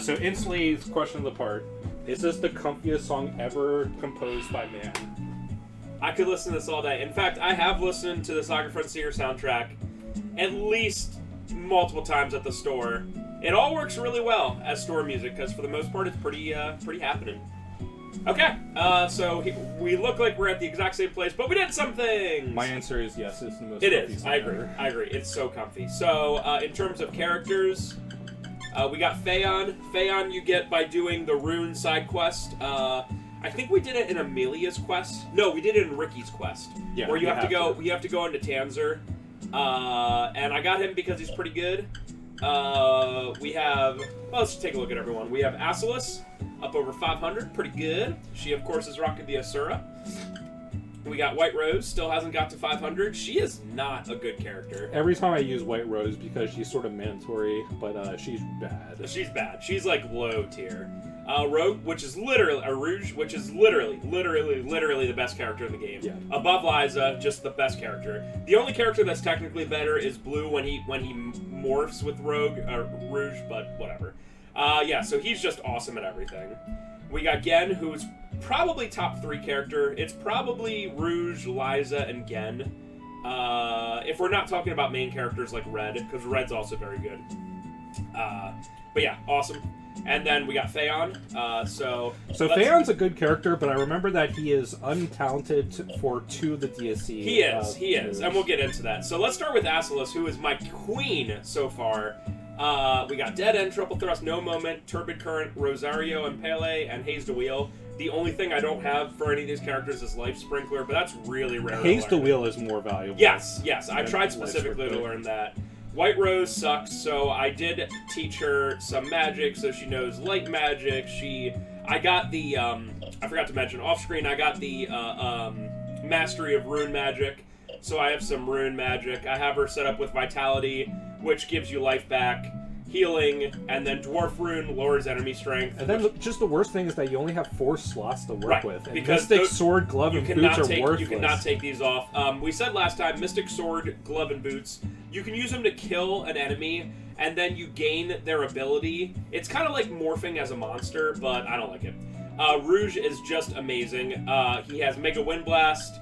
So instantly, question of the part. Is this the comfiest song ever composed by man? I could listen to this all day. In fact, I have listened to the Saga Frontier soundtrack at least multiple times at the store. It all works really well as store music, because for the most part, it's pretty happening. Okay, so we look like we're at the exact same place, but we did something! My answer is yes, it's the most It comfy is, song I agree. ever. I agree, it's so comfy. So, in terms of characters, we got Phaon. Phaon you get by doing the Rune side quest. I think we did it in Amelia's quest. No, we did it in Ricky's quest. Yeah, where you have to go into Tanzer. And I got him because he's pretty good. We have, well, let's take a look at everyone. We have Asellus, up over 500, pretty good. She, of course, is rocking the Asura. We got White Rose, still hasn't got to 500. She is not a good character. Every time I use White Rose, because she's sort of mandatory, but she's bad. She's bad. She's like low tier. Rogue, which is literally, Rouge, which is literally the best character in the game. Yeah. Above Liza, just the best character. The only character that's technically better is Blue when he morphs with Rogue, Rouge, but whatever. Yeah, so he's just awesome at everything. We got Gen, who's probably top 3 character. It's probably Rouge, Liza, and Gen. If we're not talking about main characters like Red, because Red's also very good. But yeah, awesome. And then we got Phaon. So Phaon's a good character, but I remember that he is untalented for 2 of the DSC. He is, and we'll get into that. So let's start with Asellus, who is my queen so far. We got Dead End, Triple Thrust, No Moment, Turbid Current, Rosario, and Pele, and Haze to Wheel. The only thing I don't have for any of these characters is Life Sprinkler, but that's really rare. Haze to Wheel is more valuable. Yes. I tried specifically to learn that. White Rose sucks, so I did teach her some magic, so she knows light magic. I got the, I forgot to mention off screen, I got the Mastery of Rune Magic, so I have some Rune Magic. I have her set up with Vitality, which gives you life back, healing, and then Dwarf Rune lowers enemy strength. And then just the worst thing is that you only have 4 slots to work with. And because Mystic Sword, Glove, and Boots are worthless. You cannot take these off. We said last time, Mystic Sword, Glove, and Boots, you can use them to kill an enemy, and then you gain their ability. It's kind of like morphing as a monster, but I don't like it. Rouge is just amazing. He has Mega Wind Blast.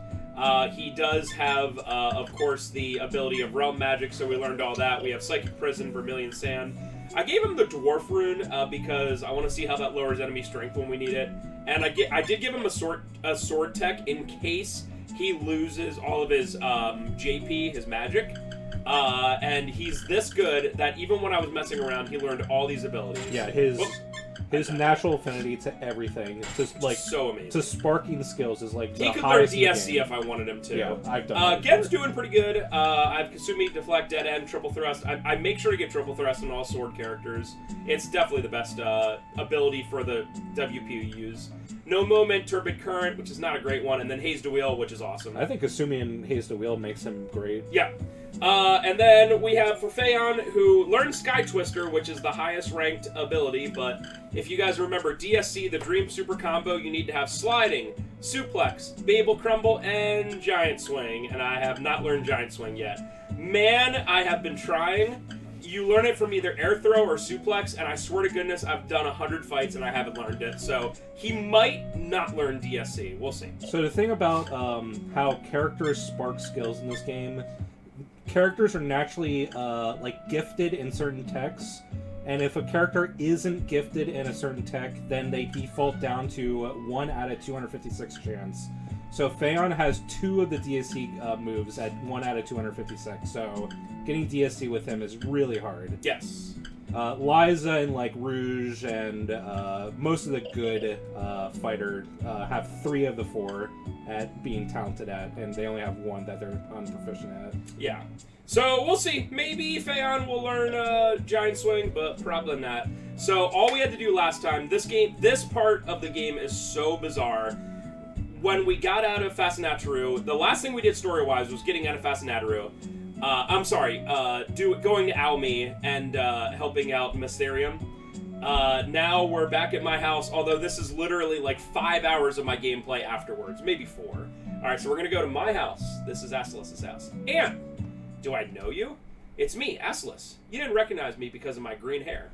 He does have, of course, the ability of Realm Magic, so we learned all that. We have Psychic Prison, Vermilion Sand. I gave him the Dwarf Rune because I want to see how that lowers enemy strength when we need it. And I did give him a sword tech in case he loses all of his JP, his magic. And he's this good that even when I was messing around, he learned all these abilities. Yeah, his natural affinity to everything, just like so amazing. To sparking skills is like the he could learn highest in the DSC game. if I wanted him to. Yeah, I've done that. Gen's doing pretty good. I have Kasumi, Deflect, Dead End, Triple Thrust. I make sure to get Triple Thrust on all sword characters. It's definitely the best ability for the WP you use. No Moment, Turbid Current, which is not a great one, and then Haze to Wheel, which is awesome. I think Kasumi and Haze to Wheel makes him great. Yeah. And then we have for Phaon, who learns Sky Twister, which is the highest ranked ability, but if you guys remember DSC, the Dream Super Combo, you need to have Sliding, Suplex, Babel Crumble, and Giant Swing, and I have not learned Giant Swing yet. Man, I have been trying. You learn it from either Air Throw or Suplex, and I swear to goodness, I've done 100 fights and I haven't learned it, so he might not learn DSC. We'll see. So the thing about how characters spark skills in this game, characters are naturally like gifted in certain techs, and if a character isn't gifted in a certain tech, then they default down to 1 out of 256 chance. So Phaon has 2 of the DSC moves at 1 out of 256, so getting DSC with him is really hard. Yes. Liza and like Rouge and most of the good fighter have 3 of the 4 at being talented at, and they only have 1 that they're unproficient at. Yeah. So we'll see. Maybe Phaon will learn Giant Swing, but probably not. So all we had to do last time, this part of the game is so bizarre. When we got out of Fascinaturu, the last thing we did story-wise was getting out of Fascinaturu. Going to Almi and helping out Mysterium. Now we're back at my house, although this is literally like 5 hours of my gameplay afterwards, maybe 4. Alright, so we're going to go to my house. This is Asellus' house. And, do I know you? It's me, Asellus. You didn't recognize me because of my green hair.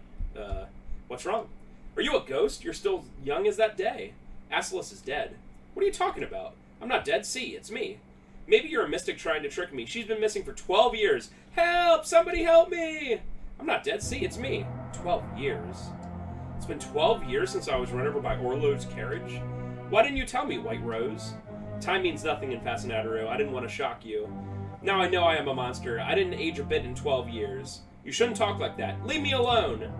What's wrong? Are you a ghost? You're still young as that day. Asellus is dead. What are you talking about? I'm not dead. See, it's me. Maybe you're a mystic trying to trick me. She's been missing for 12 years. Help! Somebody help me! I'm not dead. See, it's me. 12 years. It's been 12 years since I was run over by Orlog's carriage. Why didn't you tell me, White Rose? Time means nothing in Fascinaturu. I didn't want to shock you. Now I know I am a monster. I didn't age a bit in 12 years. You shouldn't talk like that. Leave me alone!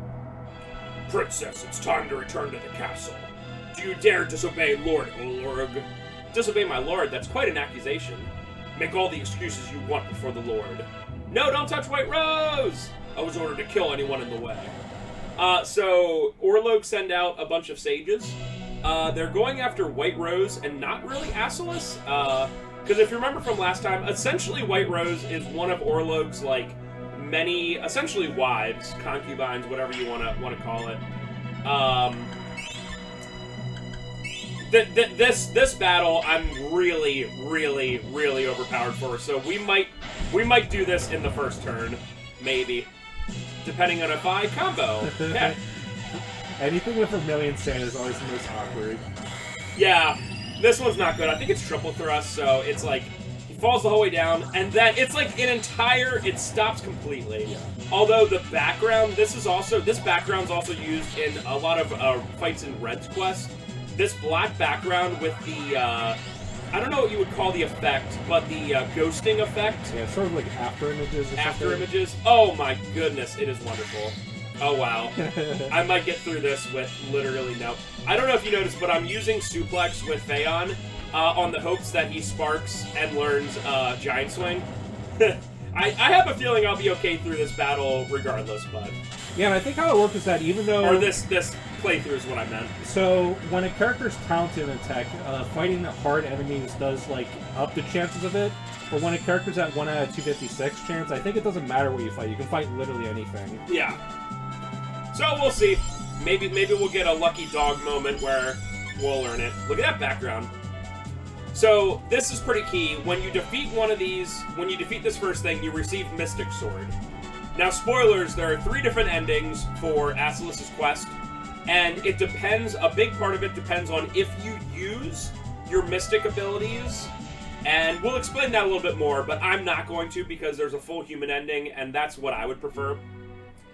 Princess, it's time to return to the castle. Do you dare disobey Lord Olorg? Disobey my lord? That's quite an accusation. Make all the excuses you want before the lord. No, don't touch White Rose! I was ordered to kill anyone in the way. So Orlog send out a bunch of sages. They're going after White Rose and not really Asellus. Because if you remember from last time, essentially White Rose is one of Orlog's, like, many, essentially wives, concubines, whatever you want to call it. This battle I'm really, really, really overpowered for, so we might do this in the first turn, maybe, depending on if I combo. Okay. Anything with a million sand is always the most awkward. Yeah, this one's not good. I think it's triple thrust, so it's like he falls the whole way down, and then it's like it stops completely. Yeah. Although the background, this background's also used in a lot of fights in Red's Quest. This black background with the, I don't know what you would call the effect, but the ghosting effect. Yeah, sort of like after images or After something. images. Oh my goodness, it is wonderful. Oh wow. I might get through this with literally no. I don't know if you noticed, but I'm using Suplex with Phaon on the hopes that he sparks and learns Giant Swing. I have a feeling I'll be okay through this battle regardless, but... Yeah, and I think how it works is that even though... Or this playthrough is what I meant. So, when a character's talented in a tech, fighting hard enemies does, like, up the chances of it. But when a character's at 1 out of 256 chance, I think it doesn't matter what you fight. You can fight literally anything. Yeah. So, we'll see. Maybe we'll get a lucky dog moment where we'll learn it. Look at that background. So, this is pretty key. When you defeat one of these, when you defeat this first thing, you receive Mystic Sword. Now, spoilers, there are 3 different endings for Asellus' quest, and it depends, a big part of it depends on if you use your Mystic abilities, and we'll explain that a little bit more, but I'm not going to because there's a full human ending, and that's what I would prefer.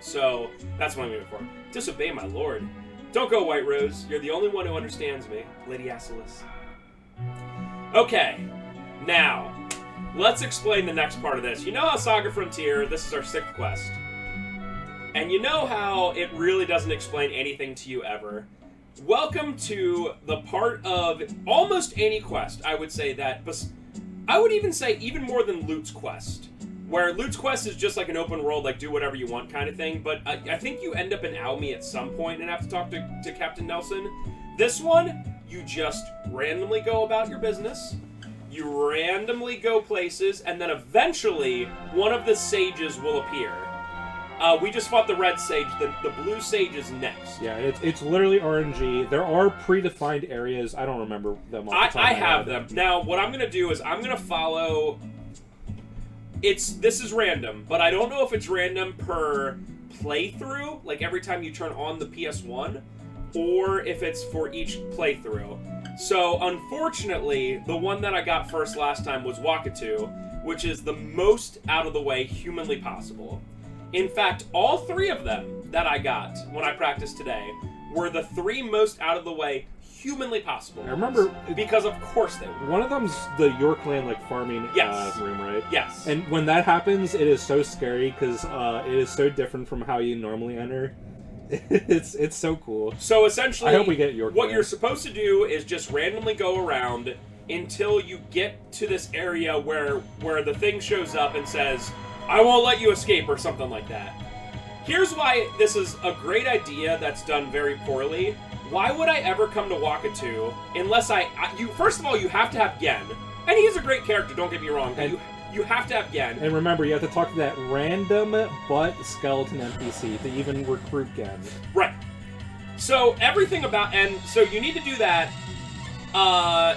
So, that's what I'm going for. Disobey my lord. Don't go, White Rose. You're the only one who understands me, Lady Asellus. Okay, now, let's explain the next part of this. You know how Saga Frontier, this is our 6th quest. And you know how it really doesn't explain anything to you ever. Welcome to the part of almost any quest, I would say that, but I would even say even more than Loot's quest. Where Loot's quest is just like an open world, like do whatever you want kind of thing, but I think you end up in Almy at some point and have to talk to Captain Nelson. This one, you just randomly go about your business. You randomly go places, and then eventually, one of the sages will appear. We just fought the red sage. The blue sage is next. Yeah, it's literally RNG. There are predefined areas. I don't remember them off the top I of my have head. them. Now, what I'm going to do is I'm going to follow... This is random, but I don't know if it's random per playthrough, like every time you turn on the PS1, or if it's for each playthrough. So, unfortunately, the one that I got first last time was Wakatu, which is the most out of the way humanly possible. In fact, all 3 of them that I got when I practiced today were the 3 most out of the way humanly possible. I remember... Because of course they were. One of them's the Yorkland, like, farming Yes. room, right? Yes. And when that happens, it is so scary, because it is so different from how you normally enter. It's so cool. So essentially, I hope we get Yorkland. What you're supposed to do is just randomly go around until you get to this area where the thing shows up and says, I won't let you escape, or something like that. Here's why this is a great idea that's done very poorly. Why would I ever come to Wakatu unless you first of all, you have to have Gen. And he's a great character, don't get me wrong, but you have to have Gen. And remember, you have to talk to that random but skeleton NPC to even recruit Gen. Right. So everything about... And so you need to do that.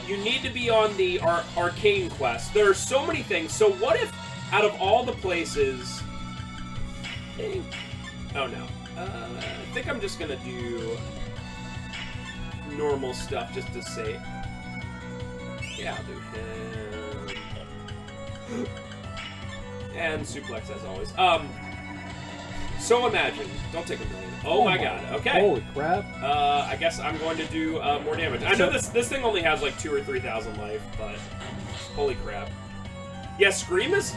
You need to be on the arcane quest. There are so many things. So what if, out of all the places... Oh no. I think I'm just gonna do normal stuff just to say. Yeah, I'll do him. And suplex as always. So imagine. Don't take a million. Oh my god. Okay. Holy crap. I guess I'm going to do more damage. I know this thing only has like 2,000 or 3,000 life, but holy crap. Yeah, Scream is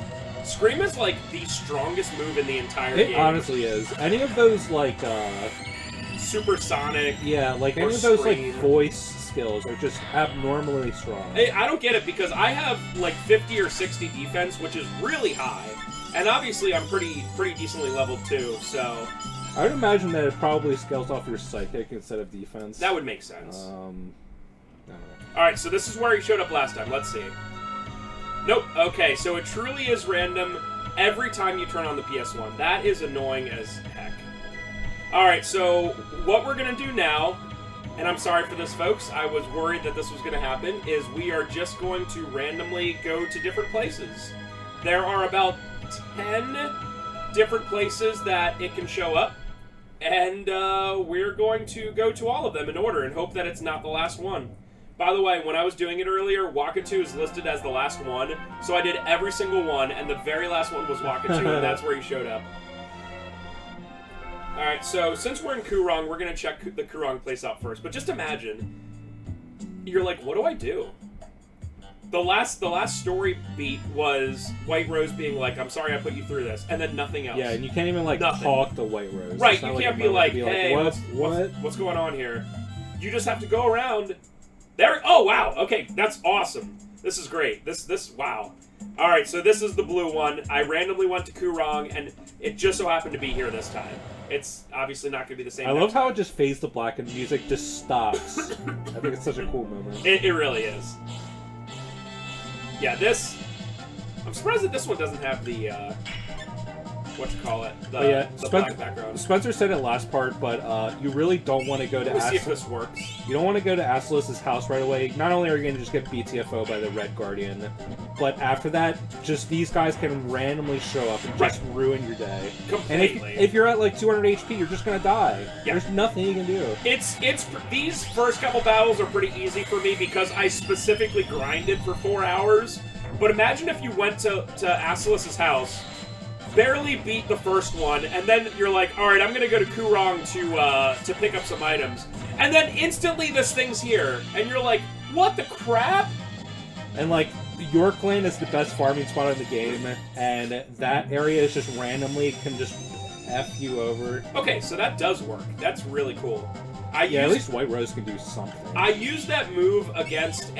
like the strongest move in the entire game. It honestly is. Any of those like supersonic. Yeah, like any of those like voice skills are just abnormally strong. I don't get it because I have like 50 or 60 defense, which is really high, and obviously I'm pretty decently leveled too. So I would imagine that it probably scales off your psychic instead of defense. That would make sense. I don't know. All right, so this is where he showed up last time. Let's see. Nope. Okay, so it truly is random every time you turn on the PS1. That is annoying as heck. Alright, so what we're going to do now, and I'm sorry for this, folks, I was worried that this was going to happen, is we are just going to randomly go to different places. There are about 10 different places that it can show up, and we're going to go to all of them in order and hope that it's not the last one. By the way, when I was doing it earlier, Wakatu is listed as the last one, so I did every single one, and the very last one was Wakatu, and that's where he showed up. Alright, so since we're in Kurong, we're going to check the Kurong place out first. But just imagine, you're like, what do I do? The last story beat was White Rose being like, I'm sorry I put you through this, and then nothing else. Yeah, and you can't even like talk to White Rose. Right, you can't be like, hey, what? What's going on here? You just have to go around. There. Oh wow. Okay, that's awesome. This is great. This. Wow. All right. So this is the blue one. I randomly went to Kurong, and it just so happened to be here this time. It's obviously not going to be the same. I love how it just fades to black and the music just stops. I think it's such a cool moment. It really is. Yeah. This. I'm surprised that this one doesn't have the. The black background. Spencer said it last part, but you really don't want to go to see if this works. You don't want to go to Asellus' house right away. Not only are you going to just get BTFO by the Red Guardian, but after that, just these guys can randomly show up and just ruin your day. Completely. And if you're at like 200 HP, you're just going to die. Yeah. There's nothing you can do. It's these first couple battles are pretty easy for me because I specifically grinded for 4 hours. But imagine if you went to Asellus' house, barely beat the first one, and then you're like, alright, I'm gonna go to Kurong to pick up some items. And then instantly this thing's here, and you're like, what the crap? And like, York Lane is the best farming spot in the game, and that area is just randomly can just F you over. Okay, so that does work. That's really cool. At least White Rose can do something. I used that move against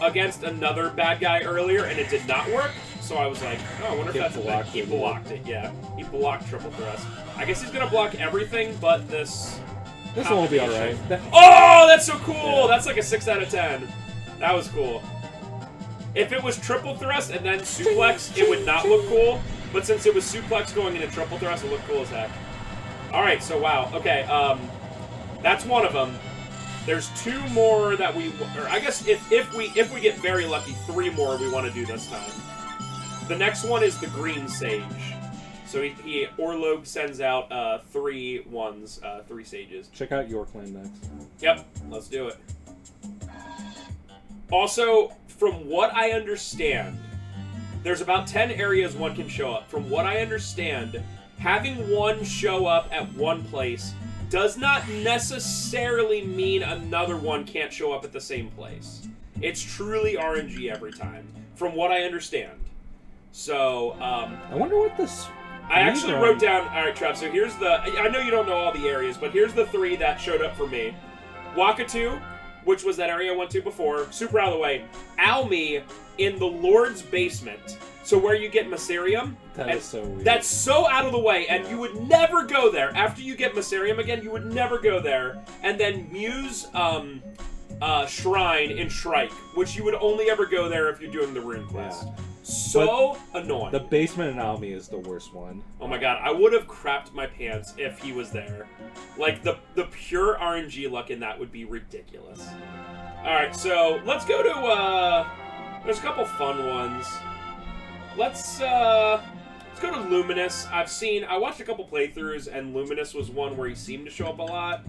against another bad guy earlier, and it did not work. So I was like, oh, I wonder if that's a thing. He blocked it, yeah. He blocked triple thrust. I guess he's gonna block everything but this. This one will be alright. Oh, that's so cool! Yeah. That's like a 6 out of 10. That was cool. If it was triple thrust and then suplex, it would not look cool. But since it was suplex going into triple thrust, it looked cool as heck. Alright, so wow. Okay, that's one of them. There's 2 more that I guess if we get very lucky, 3 more we want to do this time. The next one is the Green Sage. So Orlog sends out 3 ones, 3 sages. Check out York Lane next. Yep, let's do it. Also, from what I understand, there's about 10 areas one can show up. From what I understand, having one show up at one place does not necessarily mean another one can't show up at the same place. It's truly RNG every time, from what I understand. So, I wonder what this... I actually wrote down... Alright, Trev, so here's the... I know you don't know all the areas, but here's the 3 that showed up for me. Wakatu, which was that area I went to before, super out of the way. Almi in the Lord's basement. So where you get Mysterium. That is so weird. That's so out of the way, and you would never go there. After you get Mysterium again, you would never go there. And then Muse... Shrine in Shrike, which you would only ever go there if you're doing the rune quest. Yeah. So annoying. The basement in Almi is the worst one. Oh my god, I would have crapped my pants if he was there. Like, the pure RNG luck in that would be ridiculous. Alright, so let's go to, there's a couple fun ones. Let's Let's go to Luminous. I watched a couple playthroughs, and Luminous was one where he seemed to show up a lot.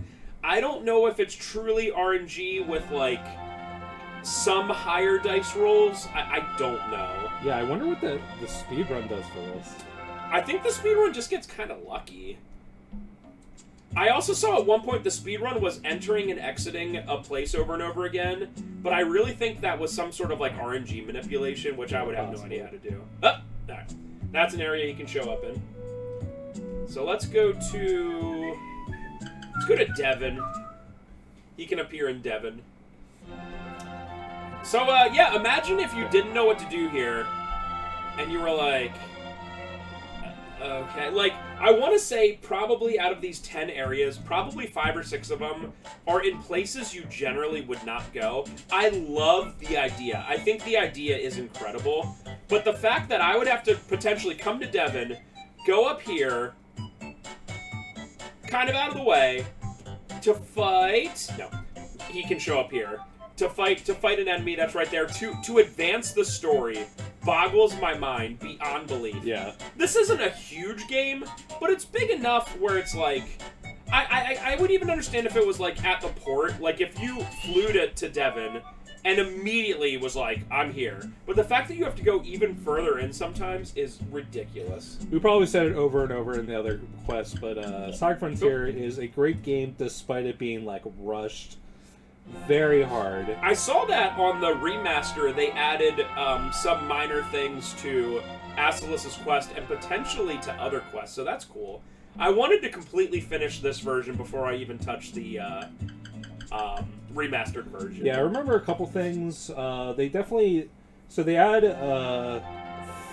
I don't know if it's truly RNG with, like, some higher dice rolls. I don't know. Yeah, I wonder what the speedrun does for this. I think the speedrun just gets kind of lucky. I also saw at one point the speedrun was entering and exiting a place over and over again, but I really think that was some sort of, like, RNG manipulation, which I would have no idea how to do. Oh, alright. That's an area you can show up in. So let's go to Devon. He can appear in Devon. So, yeah, imagine if you didn't know what to do here, and you were like, okay, like, I want to say probably out of these 10 areas, probably 5 or 6 of them are in places you generally would not go. I love the idea. I think the idea is incredible. But the fact that I would have to potentially come to Devon, go up here, kind of out of the way, to fight... No, he can show up here. To fight an enemy that's right there, to advance the story, boggles my mind beyond belief. Yeah. This isn't a huge game, but it's big enough where it's like... I would even understand if it was, like, at the port. Like, if you flew to Devon and immediately was like, I'm here. But the fact that you have to go even further in sometimes is ridiculous. We probably said it over and over in the other quests, but Saga Frontier is a great game despite it being, like, rushed very hard. I saw that on the remaster they added some minor things to Asellus' quest and potentially to other quests, so that's cool. I wanted to completely finish this version before I even touched the remastered version. Yeah, I remember a couple things. They definitely... So they add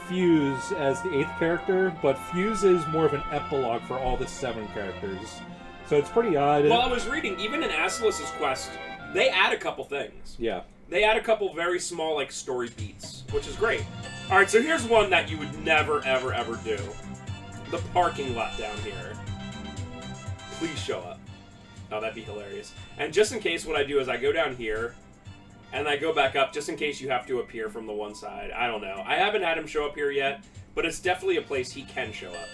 Fuse as the 8th character, but Fuse is more of an epilogue for all the 7 characters. So it's pretty odd. Well, I was reading, even in Asellus' quest, they add a couple things. Yeah. They add a couple very small, like, story beats, which is great. Alright, so here's one that you would never, ever, ever do. The parking lot down here. Please show up. Oh, that'd be hilarious. And just in case, what I do is I go down here, and I go back up, just in case you have to appear from the one side. I don't know. I haven't had him show up here yet, but it's definitely a place he can show up.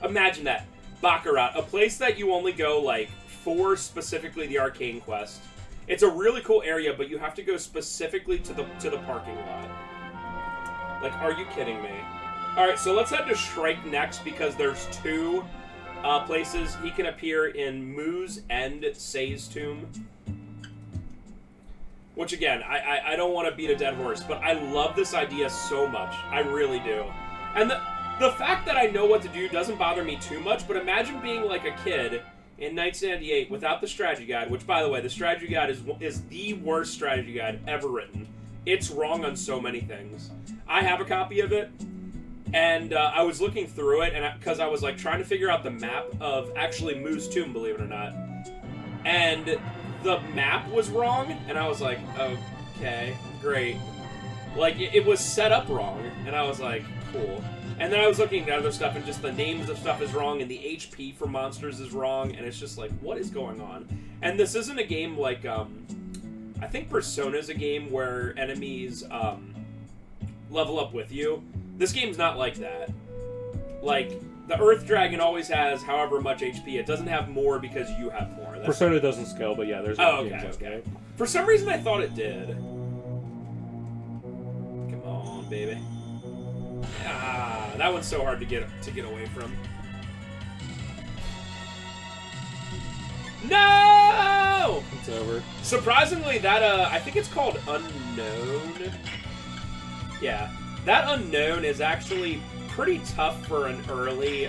Imagine that. Baccarat, a place that you only go, like, for specifically the arcane quest. It's a really cool area, but you have to go specifically to the parking lot. Like, are you kidding me? Alright, so let's head to Shrike next, because there's 2 places he can appear in Moo's and Say's tomb. Which, again, I don't want to beat a dead horse, but I love this idea so much. I really do. And the fact that I know what to do doesn't bother me too much, but imagine being like a kid in 1998 without the strategy guide, which, by the way, the strategy guide is the worst strategy guide ever written. It's wrong on so many things. I have a copy of it, and I was looking through it, and because I was, like, trying to figure out the map of actually Moo's tomb, believe it or not, and the map was wrong, and I was like, okay, great. Like, it was set up wrong, and I was like, cool. And then I was looking at other stuff, and just the names of stuff is wrong, and the HP for monsters is wrong, and it's just like, what is going on? And this isn't a game like, I think Persona is a game where enemies level up with you. This game's not like that. Like, the Earth Dragon always has however much HP. It doesn't have more because you have more. That's Persona doesn't scale, but yeah, there's games okay. For some reason, I thought it did. Come on, baby. Ah, that one's so hard to get away from. No! It's over. Surprisingly, that I think it's called Unknown. Yeah, that Unknown is actually pretty tough for an early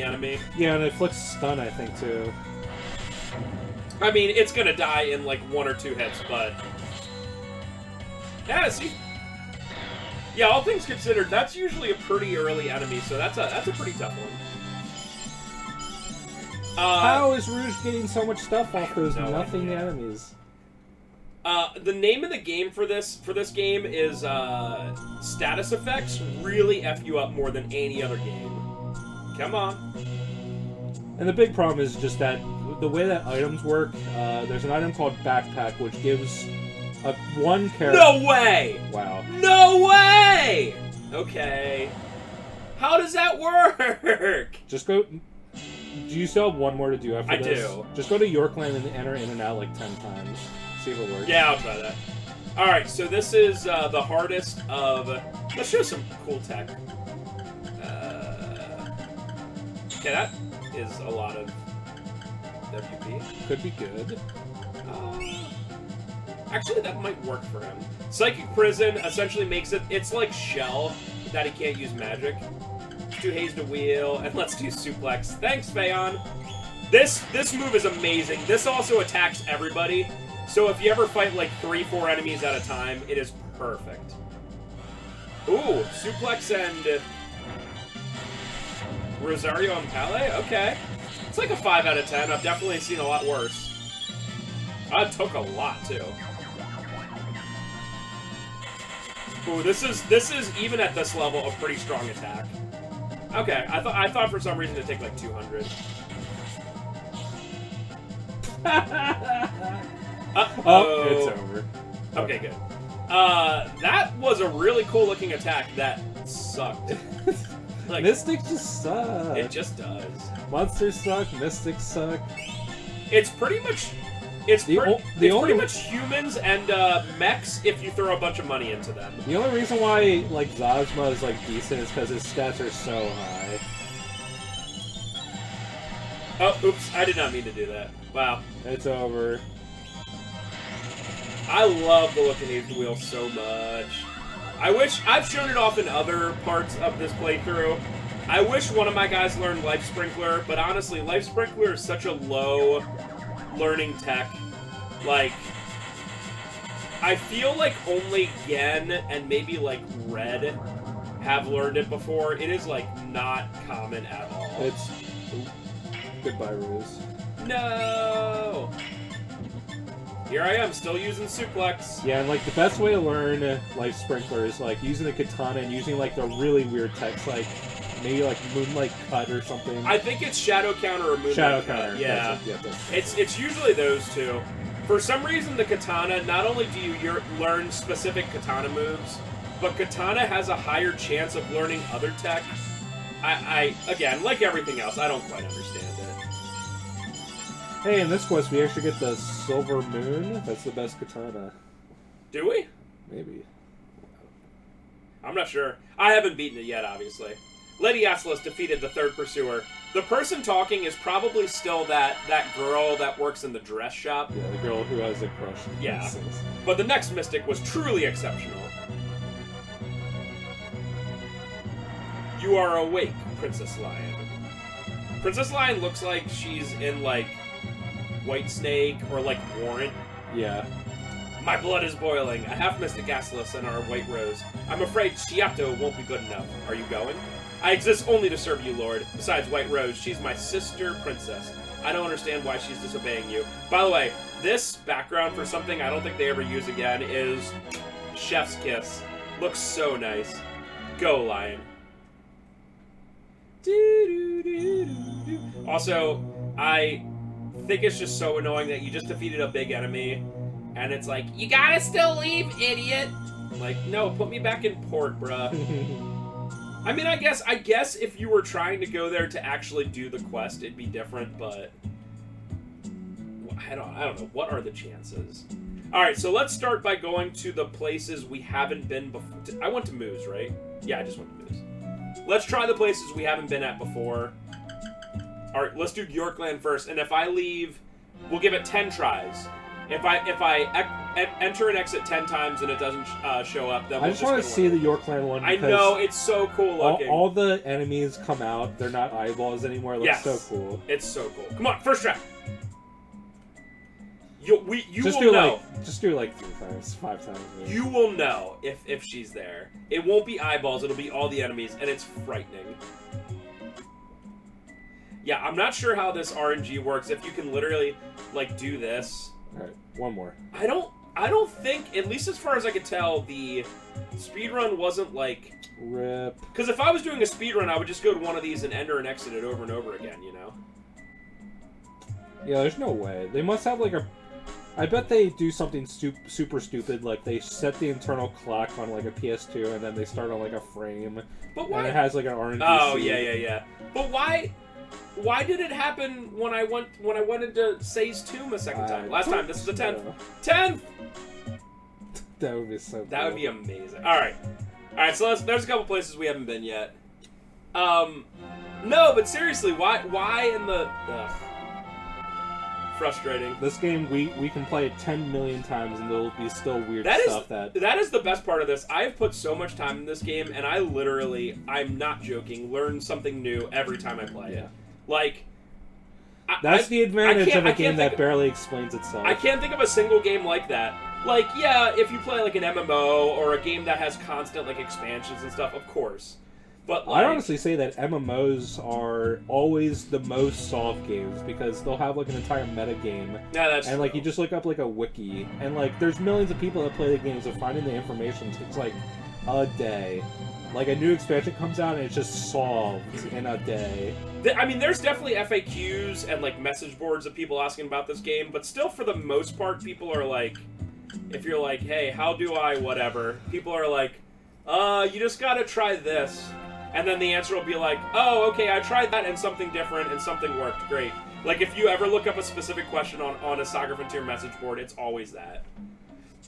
enemy. Yeah, and it flicks stun, I think, too. I mean, it's gonna die in like 1 or 2 hits, but yeah, see. Yeah, all things considered, that's usually a pretty early enemy, so that's a pretty tough one. How is Rouge getting so much stuff off those nothing enemies? The name of the game for this game is status effects really F you up more than any other game. Come on. And the big problem is just that the way that items work, there's an item called Backpack, which gives one character... No way! Wow. No way! Okay. How does that work? Just go... Do you still have one more to do after this? I do. Just go to Yorkland and enter in and out like 10 times. See if it works. Yeah, I'll try that. Alright, so this is the hardest of... Let's show some cool tech. Okay, that is a lot of WP. Could be good. Actually, that might work for him. Psychic Prison essentially makes it... It's like Shell, that he can't use magic. Let's do Haze to Wheel, and let's do Suplex. Thanks, Phaon. This move is amazing. This also attacks everybody. So if you ever fight like 3-4 enemies at a time, it is perfect. Ooh, Suplex and Rosario and Pele? Okay. It's like a 5 out of 10. I've definitely seen a lot worse. It took a lot, too. Ooh, this is even at this level a pretty strong attack. Okay, I thought for some reason it'd take like 200. Oh, it's over. Okay, good. That was a really cool looking attack that sucked. Like, Mystics just suck. it just does. Monsters suck, Mystics suck. It's pretty much... It's pretty much humans and mechs if you throw a bunch of money into them. The only reason why like Zazma is like decent is because his stats are so high. Oh, oops! I did not mean to do that. Wow. It's over. I love the look of Haze Wheel so much. I wish I've shown it off in other parts of this playthrough. I wish one of my guys learned Life Sprinkler, but honestly, Life Sprinkler is such a low learning tech. Like, I feel like only Gen and maybe like Red have learned it before. It is like not common at all. It's goodbye, Ruse. No. Here I am, still using Suplex. Yeah, and like the best way to learn Life Sprinkler is like using the katana and using like the really weird techs, like maybe like Moonlight Cut or something. I think it's Shadow Counter or Moonlight Shadow Cut. Counter. Yeah. That's It's usually those two. For some reason, the katana, not only do you learn specific katana moves, but katana has a higher chance of learning other tech. I again, like everything else, I don't quite understand it. Hey, in this quest we actually get the Silver Moon. That's the best katana. Do we? Maybe. I'm not sure. I haven't beaten it yet, obviously. Lady Asellus defeated the third pursuer. The person talking is probably still that girl that works in the dress shop. Yeah, the girl who has a crush. Yeah. But the next mystic was truly exceptional. You are awake, Princess Lion. Princess Lion looks like she's in, like, White Snake or, like, Warrant. Yeah. My blood is boiling. A half-mystic Asellus and our White Rose. I'm afraid Chiato won't be good enough. Are you going? I exist only to serve you, Lord. Besides White Rose, she's my sister princess. I don't understand why she's disobeying you. By the way, this background for something I don't think they ever use again is Chef's Kiss. Looks so nice. Go, Lion. Also, I think it's just so annoying that you just defeated a big enemy, and it's like, you gotta still leave, idiot! Like, no, put me back in port, bruh. I mean, I guess if you were trying to go there to actually do the quest, it'd be different, but I don't know. What are the chances? Alright, so let's start by going to the places we haven't been before. I went to Moose, right? Yeah, I just went to Moose. Let's try the places we haven't been at before. Alright, let's do Yorkland first, and if I leave, we'll give it 10 tries. If I enter and exit 10 times and it doesn't show up, then I just want to see the Yorkland one. I know, it's so cool looking. All the enemies come out. They're not eyeballs anymore. It looks so cool. It's so cool. Come on, first try. You just will know. Just do it like 3 times, 5 times. Maybe. You will know if she's there. It won't be eyeballs. It'll be all the enemies, and it's frightening. Yeah, I'm not sure how this RNG works. If you can literally like do this. All right, one more. I don't think, at least as far as I could tell, the speedrun wasn't like... Rip. Because if I was doing a speedrun, I would just go to one of these and enter and exit it over and over again, you know? Yeah, there's no way. They must have like a I bet they do something super stupid, like they set the internal clock on like a PS2, and then they start on like a frame, But why? and it has like an RNG. Oh yeah. But why? Why did it happen when I went into Say's tomb a second time? Last time. This is the 10th. 10th. That would be so cool. That would be amazing. All right. So there's a couple places we haven't been yet. No, but seriously, why in the? Frustrating. This game, we can play it 10 million times and there'll be still weird stuff that... That is the best part of this. I've put so much time in this game, and I literally, I'm not joking, learn something new every time I play it. Like... That's the advantage of a game that barely explains itself. I can't think of a single game like that. Like, yeah, if you play like an MMO or a game that has constant like expansions and stuff, of course. But like, I honestly say that MMOs are always the most solved games because they'll have like an entire meta game. Yeah, that's and true. like you just look up like a wiki and like there's millions of people that play the game, so finding the information takes like a day. Like a new expansion comes out and it's just solved in a day. I mean, there's definitely FAQs and like message boards of people asking about this game, but still for the most part people are like, if you're like, hey, how do I whatever, people are like, you just gotta try this. And then the answer will be like, oh, okay, I tried that and something different and something worked. Great. Like, if you ever look up a specific question on a Saga Frontier message board, it's always that.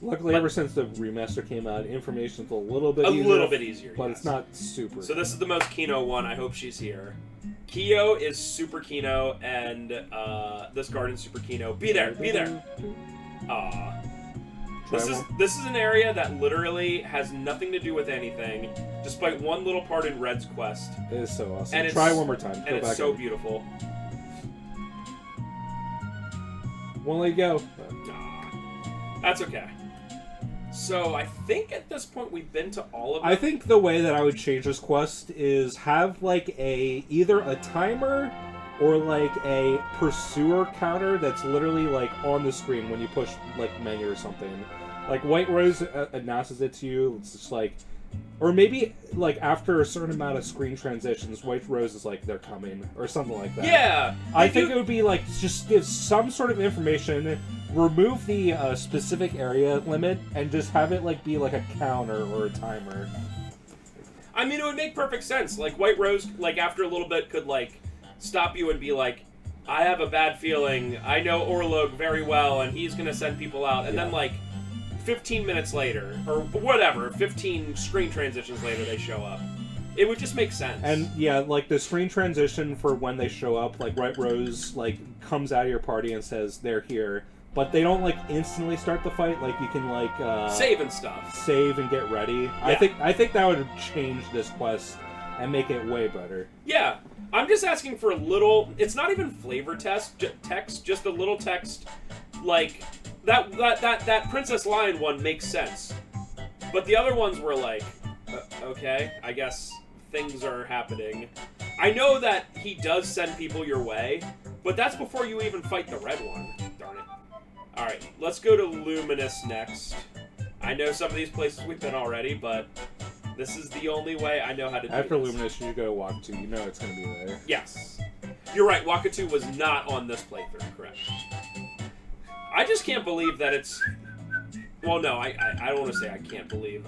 Luckily, ever since the remaster came out, information's a little bit easier. But yes. It's not super. So this is the most Kino one. I hope she's here. Kyo is super Kino, and this garden's super Kino. Be there. Be there. Aww. This is an area that literally has nothing to do with anything, despite one little part in Red's quest. It is so awesome. And try one more time. And it's so beautiful. Won't let you go. That's okay. So I think at this point we've been to all of them. I think the way that I would change this quest is have like either a timer or like a pursuer counter that's literally like on the screen when you push like menu or something. Like White Rose announces it to you. It's just like, or maybe like after a certain amount of screen transitions, White Rose is like they're coming or something like that. Yeah, I think it would be like just give some sort of information, remove the specific area limit, and just have it like be like a counter or a timer. I mean, it would make perfect sense. Like White Rose, like after a little bit, could like stop you and be like, I have a bad feeling. I know Orlog very well, and he's gonna send people out. And then like 15 minutes later, or whatever, 15 screen transitions later, they show up. It would just make sense. And yeah, like the screen transition for when they show up, like White Rose like comes out of your party and says they're here, but they don't like instantly start the fight. Like you can like save and stuff, save and get ready. Yeah. I think that would change this quest and make it way better. Yeah, I'm just asking for a little. It's not even flavor text, just a little text. Like that Princess Lion one makes sense, but the other ones were like, okay, I guess things are happening. I know that he does send people your way, but that's before you even fight the red one. Darn it. All right, let's go to Luminous next. I know some of these places we've been already, but this is the only way I know how to do After this. Luminous, you go to Wakatu. You know it's going to be there. Yes. You're right, Wakatu was not on this playthrough, correct. I just can't believe that it's... Well, no, I don't want to say I can't believe.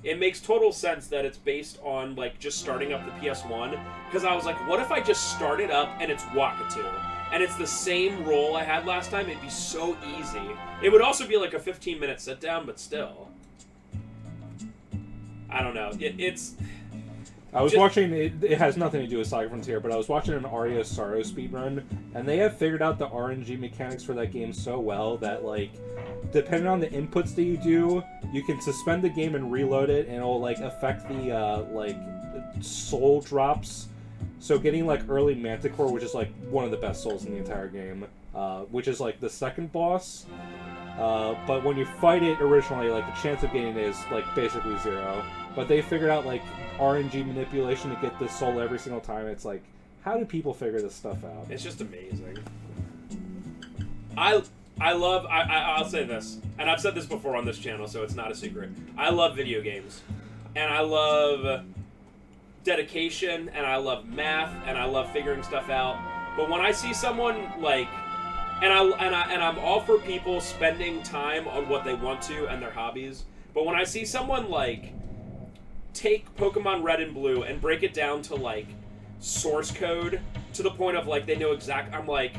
It makes total sense that it's based on, like, just starting up the PS1. Because I was like, what if I just start it up and it's Wakatu? And it's the same role I had last time? It'd be so easy. It would also be like a 15-minute sit-down, but still. I don't know. It's... I was watching, it has nothing to do with Saga Frontier, but I was watching an Aria Sorrow speedrun, and they have figured out the RNG mechanics for that game so well that, like, depending on the inputs that you do, you can suspend the game and reload it, and it'll, like, affect the, like, soul drops. So getting, like, early Manticore, which is, like, one of the best souls in the entire game, which is, like, the second boss, but when you fight it originally, like, the chance of getting it is, like, basically zero. But they figured out, like, RNG manipulation to get this soul every single time. It's like, how do people figure this stuff out? It's just amazing. I'll say this, and I've said this before on this channel, so it's not a secret. I love video games, and I love dedication, and I love math, and I love figuring stuff out. But when I see someone, like, And I'm all for people spending time on what they want to and their hobbies. But when I see someone like take Pokemon Red and Blue and break it down to like source code to the point of like they know I'm like,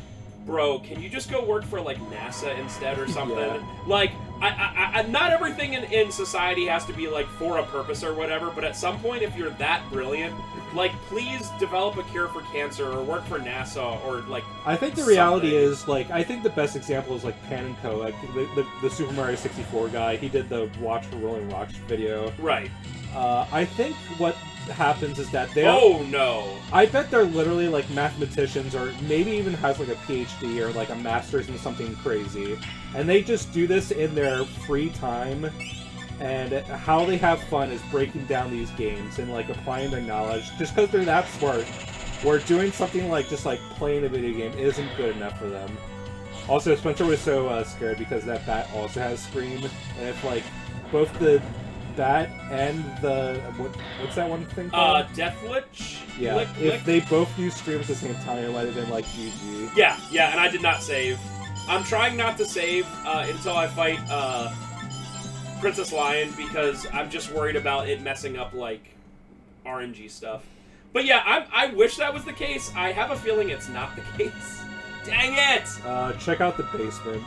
bro, can you just go work for like NASA instead or something? Yeah. Like, I not everything in society has to be like for a purpose or whatever. But at some point, if you're that brilliant, like, please develop a cure for cancer or work for NASA or like. I think the reality is like I think the best example is like Pan and Co. Like the Super Mario 64 guy. He did the Watch for Rolling Rocks video. Right. I think what happens is that they're. Oh no! I bet they're literally like mathematicians, or maybe even has like a PhD or like a master's in something crazy, and they just do this in their free time. And how they have fun is breaking down these games and like applying their knowledge. Just because they're that smart, where doing something like just like playing a video game isn't good enough for them. Also, Spencer was so scared because that bat also has Scream, and if like both the bat and the what's that one thing called? Deathwitch. Yeah, if they both use Scream at the same time, it might have been like GG. Yeah, and I did not save. I'm trying not to save until I fight Princess Lion because I'm just worried about it messing up like RNG stuff. But yeah, I wish that was the case. I have a feeling it's not the case. Dang it! Check out the basement.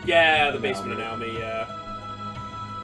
Yeah, the basement of Naomi. Yeah.